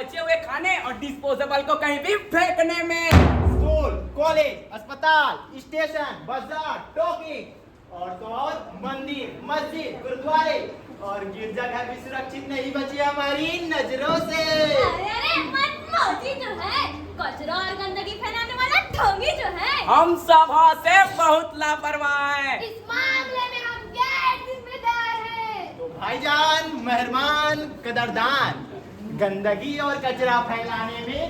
बचे हुए खाने और डिस्पोजेबल को कहीं भी फेंकने में। स्कूल, कॉलेज, अस्पताल, स्टेशन, बाजार, टोकी और तो और मंदिर, मस्जिद, गुरुद्वारे और गिरजाघर भी सुरक्षित नहीं बचे हमारी नजरों से। अरे मोदी जो है कचरा और गंदगी फैलाने वाला ढोंगी जो है, हम सब से बहुत लापरवाह हैं। इस मामले में हम गैर जिम्मेदार हैं। तो भाईजान, मेहरबान, कदरदान, गंदगी और कचरा फैलाने में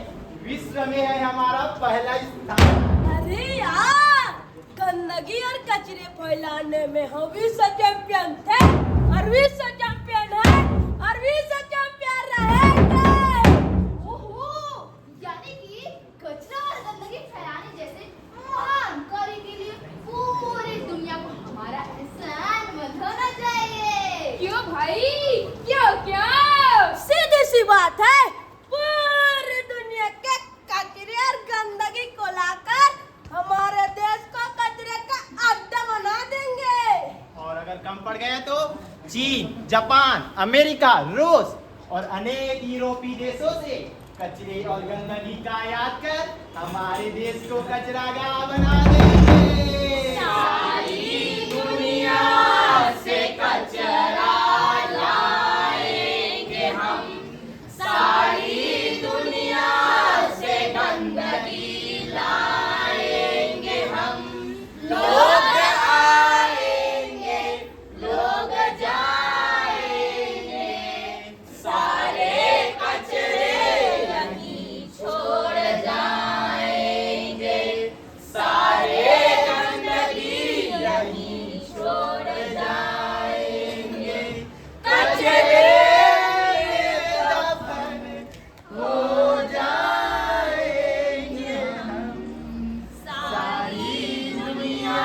विश्व में है हमारा पहला स्थान। अरे यार, गंदगी और कचरे फैलाने में हम विश्व चैंपियन थे और विश्व चैंपियन है और विश्व चैंपियन रहेंगे। ओहो, यानी कि कचरा और गंदगी फैलाने जैसे महान कार्य के लिए पूरी दुनिया को हमारा एहसान मत होना चाहिए। क्यों भाई, क्यों क्यों? सीधी सी बात है, पूरी दुनिया के कचरे और गंदगी को लाकर हमारे देश को कचरे का अड्डा बना देंगे। और अगर कम पड़ गया तो चीन, जापान, अमेरिका, रूस और अनेक यूरोपीय देशों से कचरे और गंदगी का आयात कर हमारे देश को कचरागाह बना देंगे। सारी दुनिया से कचरा लाएंगे हम, सारी दुनिया से गंदगी लाएंगे हम। लोग आएंगे, लोग जाएंगे, सारे कचरे यहीं छोड़ जाएंगे, सारे गंदगी यहीं छोड़ जाएंगे। कचरे दफन हो जाएंगे हम, सारी दुनिया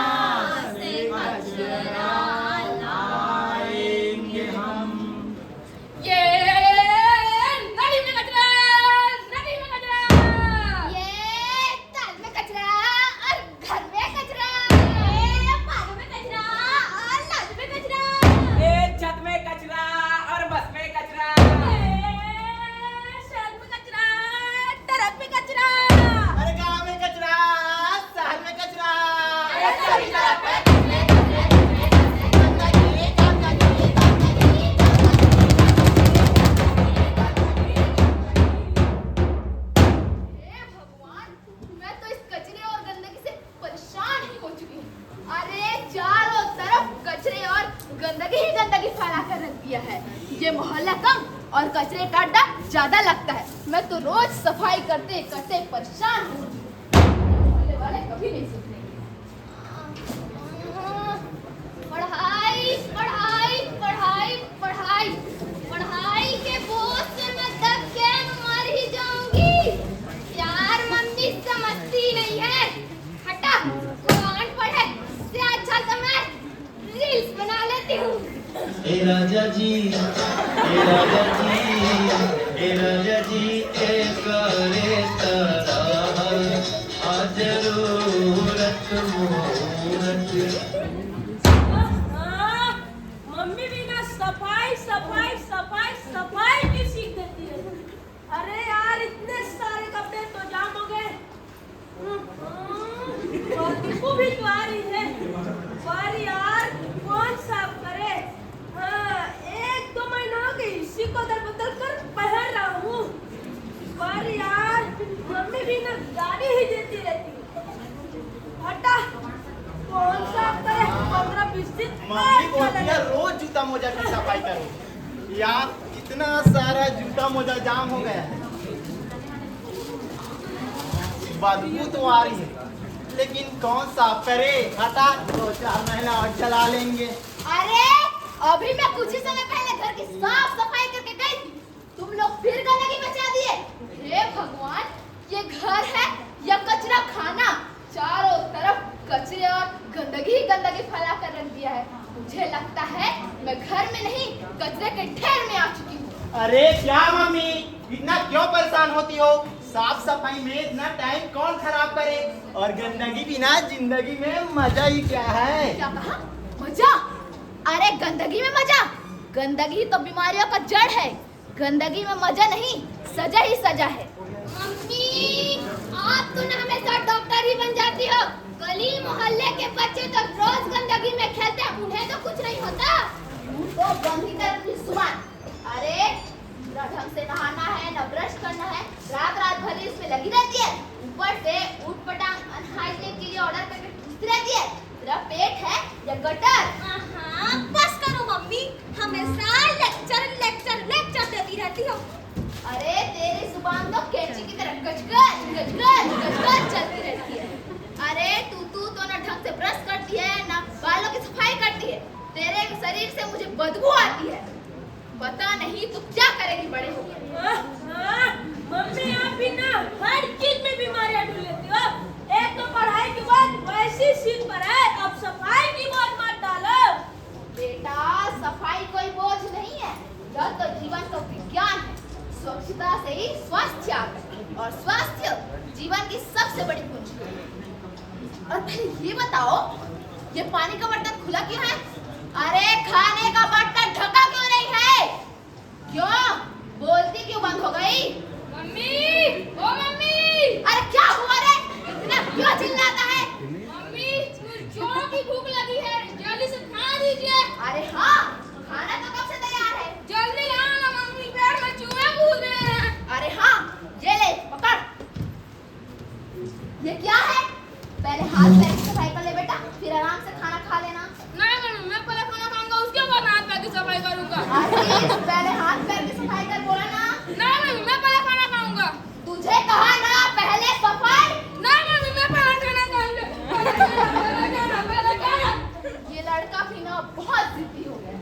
से कचरा लाएंगे हम। ये नदी में कचरा, नदी में कचरा, ये ताल में कचरा और घर में कचरा, ये पानी में कचरा और नदी में कचरा, ए छत में कचरा और बस में कचरा। ए, शहर में कचरा, ट्रक में कचरा। अरे गाँव में कचरा, शहर में कचरा, अरे सभी तरफ पे कचरे, कचरे, कचरे, कचरे, गंदगी, गंदगी, गंदगी, हे भगवान, मैं तो इस कचरे और गंदगी से परेशान ही हो चुकी हूँ। अरे चारों तरफ कचरे और गंदगी ही गंदगी फैला कर रख दिया है। ये मोहल्ला कम और कचरे का अड्डा ज्यादा लगता है। मैं तो रोज सफाई करते करते परेशान हूँ। मोहल्ले वाले कभी नहीं सुधरेंगे। पढ़ाई पढ़ाई पढ़ाई पढ़ाई पढ़ाई के बोझ से मैं दब के मर ही जाऊंगी। यार मम्मी समझती नहीं है। हटा, कुरान पढ़े से अच्छा तो मैं रील्स बना लेती हूँ। ए राजा जी, ए राजा जी, ए राजा जी, ए करे तारा आज जरूरत मूरत। हाँ, मम्मी भी ना सफाई सफाई सफाई सफाई की सीख देती है। अरे यार, इतने सारे कपड़े तो जाम हो गए। और दीपू भी तो आ रही है। पर यार, कौन साफ करे? हाँ, 1-2 महीना हो गई इसी को दर बदल कर पहन रहा हूँ। पर यार, मम्मी भी ना गाली ही देती रहती है। हटा, कौन साफ करे? 15-20 दिन मम्मी को बाद दिया रोज जूता मोजा की सफाई करो। यार इतना सारा जूता मोजा जाम हो गया है। बदबू तो आ रही है, लेकिन कौन साफ करे? हटा, 2-4 महीना और चला लेंगे। अरे अभी मैं कुछ ही समय पहले घर की साफ सफाई करके गई थी। तुम लोग फिर गंदगी मचा दिए। हे भगवान, ये घर है या कचरा खाना? चारों तरफ कचरे और गंदगी ही गंदगी फैला कर रख दिया है। मुझे लगता है मैं घर में नहीं कचरे के ढेर में आ चुकी हूँ। अरे क्या मम्मी, इतना क्यों परेशान होती हो? साफ सफाई में इतना टाइम कौन खराब करे? और गंदगी बिना जिंदगी में मजा ही क्या है? क्या कहा? मजा? अरे गंदगी में मजा? गंदगी तो बीमारियों का जड़ है। गंदगी में मजा नहीं, सजा ही सजा है। मम्मी, आप तो ना हमेशा डॉक्टर ही बन जाती हो। गली मोहल्ले के बच्चे तो रोज गंदगी में खेलते हैं, उन्हें तो कुछ नहीं होता। तो गंदी तरह सुबह, अरे न ढंग से नहाना है, न ब्रश करना है, रात रात भर इसमें लगी रहती है। ऊपर से उठपटांग अनहाइजीनिक चीजें ऑर्डर करके घुसती रहती है। तेरा पेट है या गटर? बस करो मम्मी, हमेशा लेक्चर लेक्चर लेक्चर देती रहती हो। अरे तेरी जुबान तो कैंची की तरह गजगज गजगज गजगज चलती रहती है। अरे तू तो ना ढंग से ब्रश करती है, ना बालों की सफाई करती है। तेरे शरीर से मुझे बदबू आती है। पता नहीं तू क्या करेगी बड़े होकर। मम्मी, आप भी ना हर चीज में बीमारियां ढूंढ लेती हो। एक तो पढ़ाई की बात वैसी सीट पर है, अब सफाई की बात मत डालो। बेटा, सफाई कोई बोझ नहीं है, यह तो जीवन का विज्ञान है। स्वच्छता से ही स्वास्थ्य आता है, और स्वास्थ्य जीवन की सबसे बड़ी पूंजी है। और पहले ये बताओ, ये पानी का बर्तन खुला क्यों है? अरे खाने का बर्तन ढका क्यों नहीं है? क्यों बोलती क्यों बंद हो गई? मम्मी, ओ मम्मी, अरे क्या हुआ रे? इतना क्यों चिल्लाता है? मम्मी, मुझे जोरों की भूख लगी है, जल्दी से खाना दीजिए। अरे हाँ, खाना तो कब से तैयार है। जल्दी आओ ना मम्मी, पेट में चूहे कूद रहे हैं। अरे हाँ, ये ले पकड़। ये क्या है? पहले हाथ पैर की सफाई कर ले बेटा, फिर आराम से खाना खा लेना। नहीं मम्मी, मैं पहले खाना खाऊंगा, उसके बाद हाथ पैर की सफाई करूंगा। आशीष, पहले हाथ पैर की सफाई कर बोला ना। नहीं मम्मी, मैं पहले खाना खाऊंगा। तुझे कहा ना पहले सफाई। नहीं मम्मी, मैं पहले खाना खाऊंगा। पहले खाना। ये लड़का भी ना बहुत जिद्दी हो गया।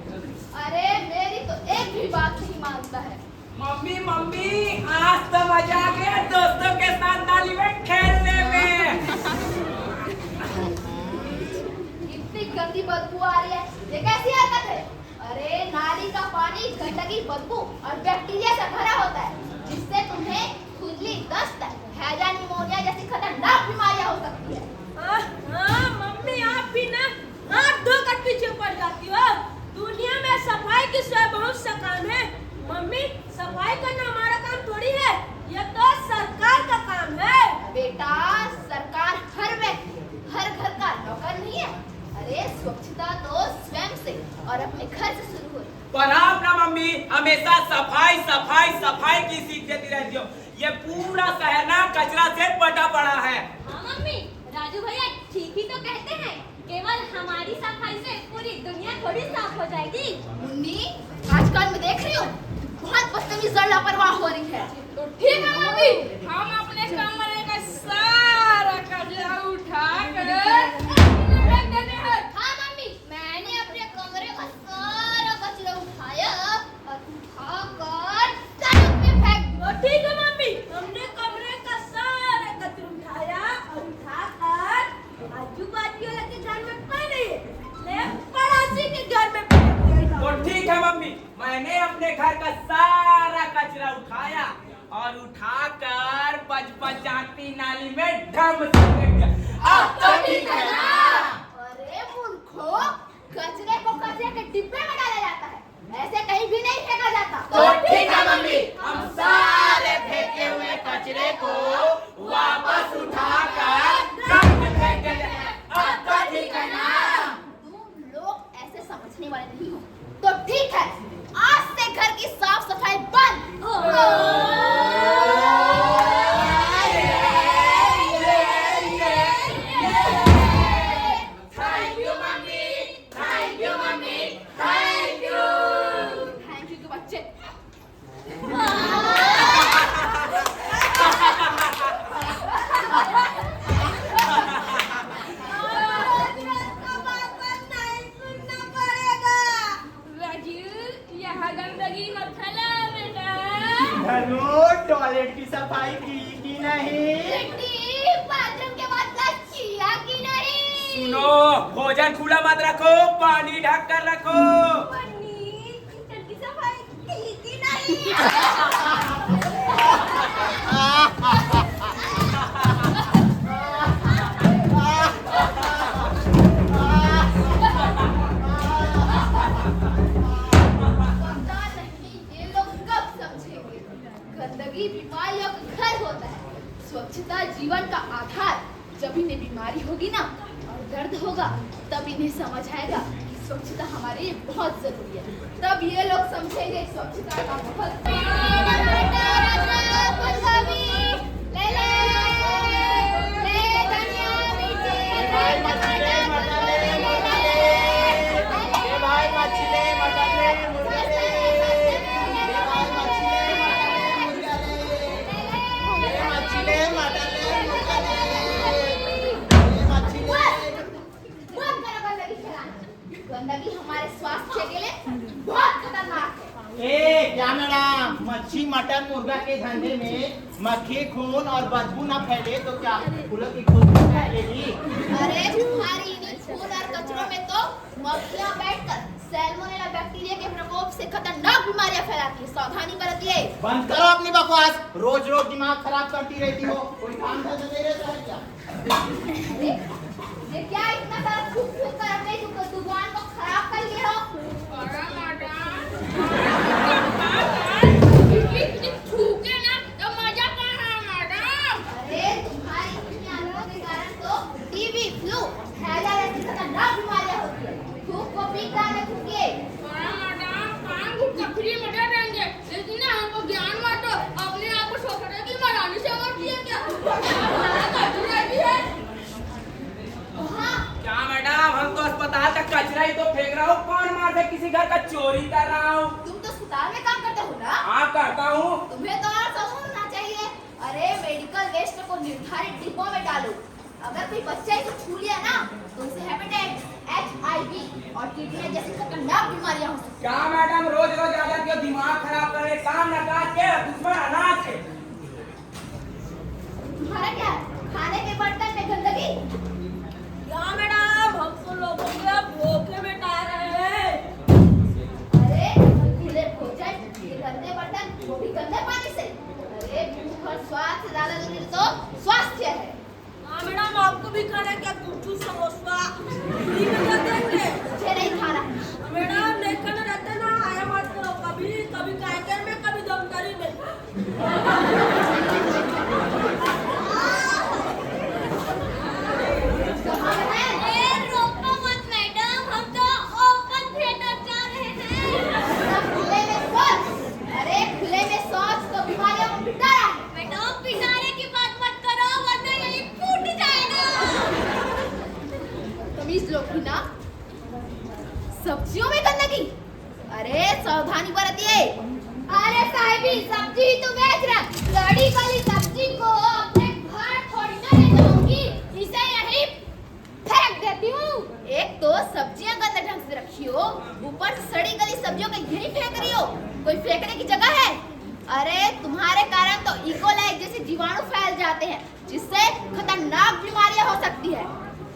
अरे मेरी तो एक भी बात नहीं मानता है। मम्मी मम्मी, आज तो मजा आ गया दोस्तों के साथ नाली में खेलने में। इतनी गंदी बदबू आ रही है, ये कैसी हरकत है? अरे नाली का पानी गंदगी, बदबू और बैक्टीरिया से भरा होता है, जिससे तुम्हें खुजली, दस्त, हैजा, निमोनिया जैसी खतरनाक बीमारियां हो सकती है। मम्मी, आप भी ना हाथ धोकर पीछे पड़ जाती हो। दुनिया में सफाई की सेवा बहुत सा काम है। मम्मी, सफाई करना हमारा काम थोड़ी है, यह तो सरकार का काम है। बेटा, सरकार हर व्यक्ति, हर घर का नौकर नहीं है। अरे स्वच्छता तो स्वयं से और अपने घर से शुरू हो। पर आप ना मम्मी हमेशा सफाई सफाई सफाई की सीख देती रहती हो। ये पूरा शहर ना कचरा से पटा पड़ा है। हाँ मम्मी, राजू भैया ठीक ही तो कहते हैं, केवल हमारी सफाई से पूरी दुनिया थोड़ी साफ हो जाएगी। मुन्नी, आजकल मैं देख रही हूँ बहुत बदतमीज और लापरवाह हो रही है। तो ठीक है मम्मी, हम अपने कमरे का सारा कचरा उठा कर फेंक देते हैं। हाँ मम्मी, मैंने अपने कमरे का सारा कचरा उठाया और उठाकर सड़क में फेंक दिया। ठीक है मम्मी, हमने कमरे का सारा कचरा उठाया और उठाकर आजू बाजू वाले के घर में पड़े, पड़ोसी के घर में तो ठीक है मम्मी, मैंने अपने घर का सारा कचरा उठाया और उठाकर पचपचाती नाली में ढम से फेंक दिया। अब तो ठीक है ना? अरे मूर्खो, कचरे को कचरे के डिब्बे में डाला जाता है, ऐसे कहीं भी नहीं फेंका जाता। तो ठीक है मम्मी, हम सारे फेंके हुए कचरे को वापस उठाकर ड्रम में फेंक देते हैं। अब तो ठीक है ना? तुम लोग ऐसे समझने वाले नहीं हो। तो ठीक है, आज से घर की साफ सफाई बंद। Thank you mummy, thank you mummy, thank you. Thank you के बच्चे। राजू, यहाँ गंदगी मत फैला बेटा। धनु, टॉयलेट की सफाई की कि नहीं? बेटी, बाथरूम के बाद फ्लश किया कि नहीं? सुनो, भोजन खुला मत रखो, पानी ढक कर रखो। किचन की सफाई की कि नहीं? पता नहीं ये लोग कब बीमारियों का घर होता है। स्वच्छता जीवन का आधार। जब इन्हें बीमारी होगी ना और दर्द होगा, तब इन्हें समझ आएगा कि स्वच्छता हमारे लिए बहुत जरूरी है। तब ये लोग समझेंगे स्वच्छता का महत्व। गंदगी हमारे स्वास्थ्य के लिए बहुत खतरनाक है। ए क्या मैडम, मच्छी मटन मुर्गा के धंधे में मक्खी खून और बदबू ना फैले तो क्या फूलों की खुशबू फैलेगी? अरे तुम्हारी इन्हीं खून और कचरों में तो मक्खियां बैठकर सैल्मोनेला बैक्टीरिया के प्रकोप से खतरनाक बीमारियां फैलाती है। सावधानी बरतिए। बंद करो अपनी बकवास, रोज रोज दिमाग खराब करती रहती हो। कोई काम धंधा नहीं रहता है क्या? ये क्या इतना सारा थूक थूक कर अपने दुकान को खराब कर लिए हो? अरे मैडम थूके ना तो मजा कहाँ है मैडम? अरे तुम्हारी इतनी आदतों के कारण तो टीबी, फ्लू, हैजा जैसी खतरनाक बीमारियां होती है। थूक को पीक डालने थूकिए। अरे मैडम काम को फ्री में दे देंगे, लेकिन ना हमको ज्ञान बांटो। अपने आप को सोचने की मनाने से मत दिया क्या? कचरा भी है। हाँ, क्या मैडम, हम तो अस्पताल का कचरा ही तो फेंक रहा हूँ। कौन मार से किसी घर का चोरी कर रहा हूँ? तुम तो अस्पताल में काम करते हो ना? हाँ करता हूँ। तुम्हें तो और समझना चाहिए। अरे मेडिकल वेस्ट को निर्धारित डिब्बों में डालो। अगर कोई बच्चा इसे छू लिया ना तो उसे हेपेटाइटिस, HIV और टीबी जैसी खतरनाक बीमारियां हो सकती क्या मैडम, रोज रोज आ जाती हो दिमाग खराब कर रहे, काम न काट के दुश्मन अनाज के। हैं। तुम्हारा क्या है? खाने के बर्तन में गंदगी? क्या मैडम, हम तो लोगों के भूखे मिटा रहे हैं। अरे खुले भोजन, ये गंदे बर्तन, वो भी गंदे पानी से। अरे भूख और स्वास्थ्य से ज्यादा जरूरी तो स्वास्थ्य है। हाँ मैडम, आपको भी खाना क्या? कुछ समोसा फ्री में कर देंगे। मुझे नहीं खाना है। मैडम नहीं खाना रहता ना, आया मत करो। कभी कभी कायकर में, कभी दमदारी में। कहाँ है? रोको मत मैडम, हम तो ओपन थिएटर जा रहे हैं। खुले में शौच। अरे खुले में शौच तो बीमारियों को मिटा रहा है। मैडम पिटारे की बात मत करो, वरना यही फूट जाएगा। तमीज लोग भी ना। सब्जियों में गंदगी? अरे सावधानी बरतिए। अरे साहिबी, सब्जी ही तो बेच रहा। लड़ी गली सब्जी को अपने घर थोड़ी ना ले जाऊंगी, इसे यहीं फेंक देती हूँ। एक तो सब्जियां गंदे ढंग से रखी हो, ऊपर से सड़ी गली सब्जियों को यहीं फेंक रही हो। कोई फेंकने की जगह है? अरे तुम्हारे कारण तो इकोलाई जैसे जीवाणु फैल जाते हैं, जिससे खतरनाक बीमारियां हो सकती है।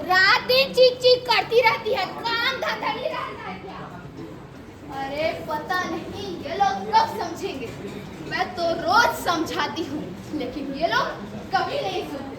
रात दिन चीख चीख करती रहती है, काम धंधा नहीं रहता है क्या? अरे पता नहीं ये लोग कब समझेंगे। मैं तो रोज समझाती हूँ, लेकिन ये लोग कभी नहीं सुनते।